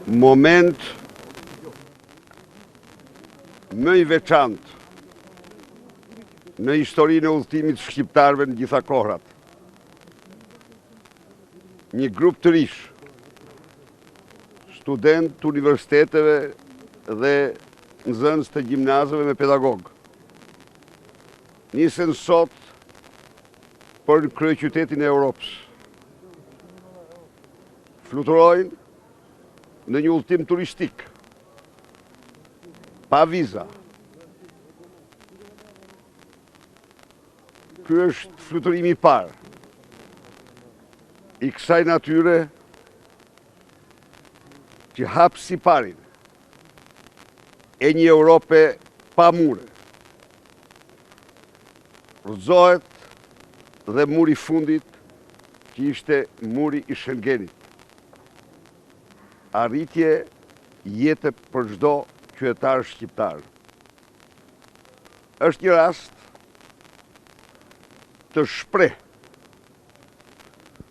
moment më i veçantë në historinë e udhëtimit shqiptarëve në gjitha kohrat. Një grup të rish, student të universiteteve dhe nxënës të gjimnazëve me pedagog, nisen sot për në kryeqytetin e Europës. Fluturojnë në një udhëtim turistik, pa viza. Ky është fluturimi i parë i kësaj natyre që hap siparin e një Europe pa mure. Rrëzohet dhe muri fundit që ishte muri i Schengenit. Arritje jetë për çdo qytetar shqiptar. Është një rast të shpreh,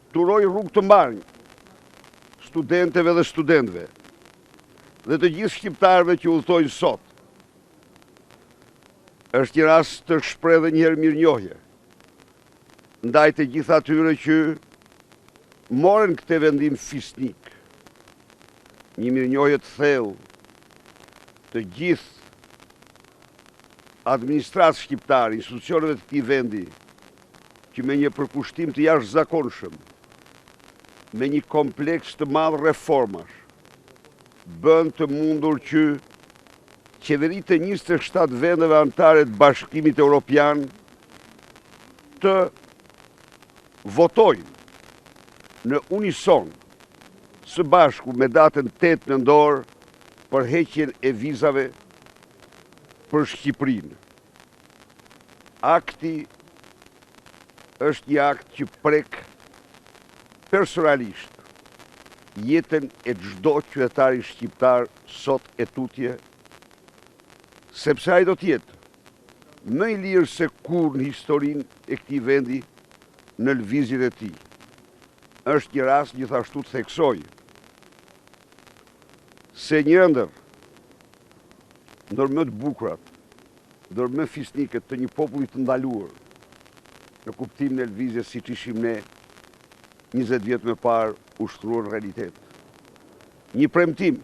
turoj rrugë të mbarë studenteve dhe studentëve dhe të gjithë shqiptarëve që udhëtojnë sot. Është një rast të shpreh dhe njëherë mirënjohje ndaj të gjithë atyre që morën këtë vendim fisnik. Një mirënjohje të thellë të gjithë administratës shqiptare, institucioneve të këtij vendi, që me një përkushtim të jashtëzakonshëm, me një kompleks të madh reformash, bën të mundur që qeveritë e 27 vendeve anëtare të Bashkimit Evropian të votojnë në unison së bashku me datën 8 nëntor për heqjen e vizave për Shqipërinë. Akti është një akt që prek personalisht jetën e çdo qytetari shqiptar sot e tutje, sepse ai do të jetë më i lirë se kur në historinë e këtij vendi në lëvizjen e tij. Është një rast gjithashtu të theksoj se një ndër më të bukurat, ndër më fisnikët të një populli të ndaluar në kuptimin e lëvizjes siç ishim ne 20 vjet më parë ushtruar në realitet. Një premtim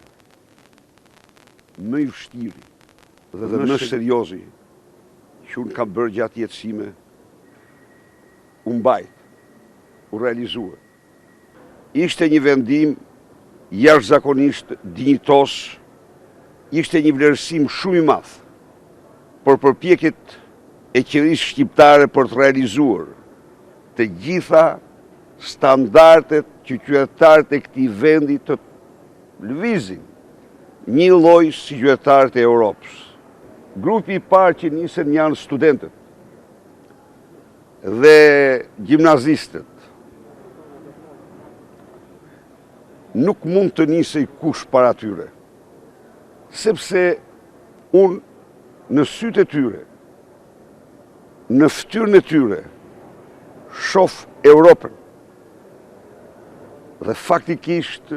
më i vështirë dhe më seriozi që unë kam bërë gjatë jetësime, u mbajt, u realizuar. Ishte një vendim jashtëzakonisht dinjitos, ishte një vlerësim shumë i madh për përpjekjet e qeverisë shqiptare për të realizuar të gjitha standardet që qytetarët e këtij vendi të lëvizin një lloj si qytetarët e Europës. Grupi i parë që nisën janë studentët dhe gjimnazistët. Nuk mund të nisej kush para tyre, sepse unë në sytë e tyre, në fytyrën e tyre, shoh Europën. Dhe faktikisht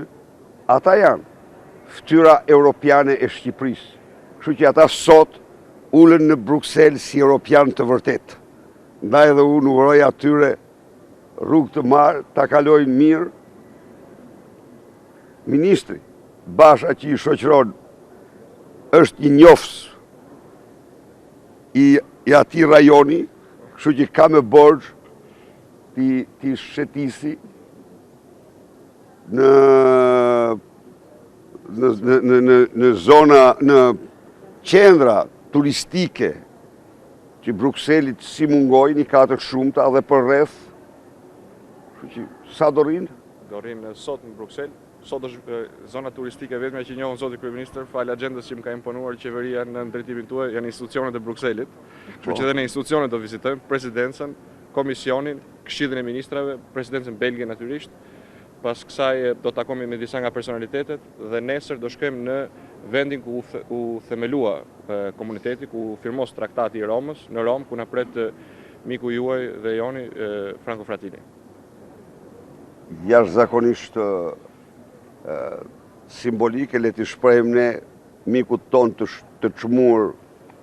ata janë fytyra europiane e Shqipërisë. Kështu që ata sot ulen në Bruksel si europian të vërtet. Ndaj edhe unë uroj atyre rrugë të marë, ta kalojnë mirë. Ministri Basha që i shoqëron është një njofës i atij rajoni, kështu që ka me borxh ti shëtisi në zona, në qendra turistike që Brukselit si mungojnë, i ka të shumta dhe për rreth. Kështu që sa do rrinë? Do rrinë sot në Bruksel. Sot është zona turistike vetme që njohën zoti kryeministër, fal agjendës që më ka imponuar qeveria në drejtimin tuaj, janë institucionet e Brukselit. Kështu që edhe në institucionet do vizitojmë presidencën, komisionin, këshillin e ministrave, presidencën belge natyrisht. Pas kësaj do takohemi me disa nga personalitetet dhe nesër do shkojmë në vendin ku u themelua komuniteti, ku firmos traktati i Romës, në Rom, ku na pret miku juaj dhe joni, Franco Frattini. Jashtëzakonisht simbolike, le t'i shprehim ne mikut ton të çmuar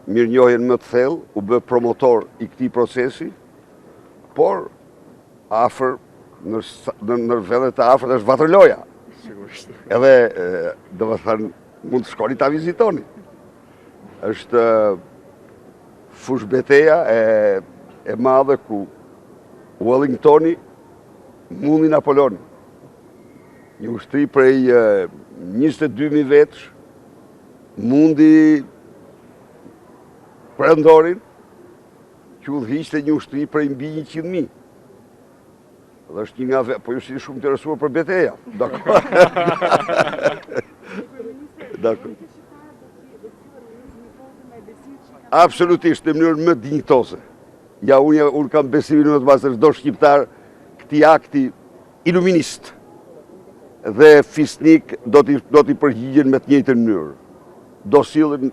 mirënjohjen më të thellë, u bë promotor i këtij procesi, por afër në vendet e afërt është Vatrëloja. Sigurisht. Edhe, do të thënë, mund të shkoni ta vizitoni. Është fush beteja e madhe ku Wellingtoni mundi Napoleon. Një ushtri prej 22.000 vetësh mundi Perendorin që udhëhiqte një ushtri prej mbi 100.000. Dhe është një nga po ju si shumë interesuar për beteja. Dakor. Dakor. Absolutisht, në mënyrë më dinjitoze. Ja, unë kam besimin më të madh se çdo shqiptar këtij akti iluminist dhe fisnik do t'i përgjigjen me të njëjtën mënyrë. Do sillen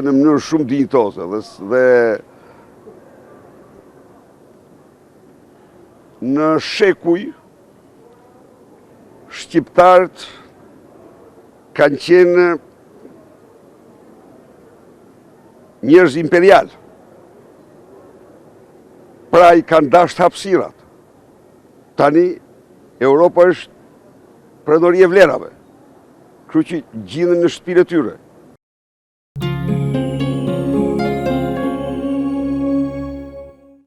në mënyrë shumë dinjitoze dhe në shekuj shqiptarët kanë qenë njerëz imperial. Pra i kanë dashur hapësirat. Tani Europa është prenori e vlerave. Kështu që gjenden në shtëpinë e tyre.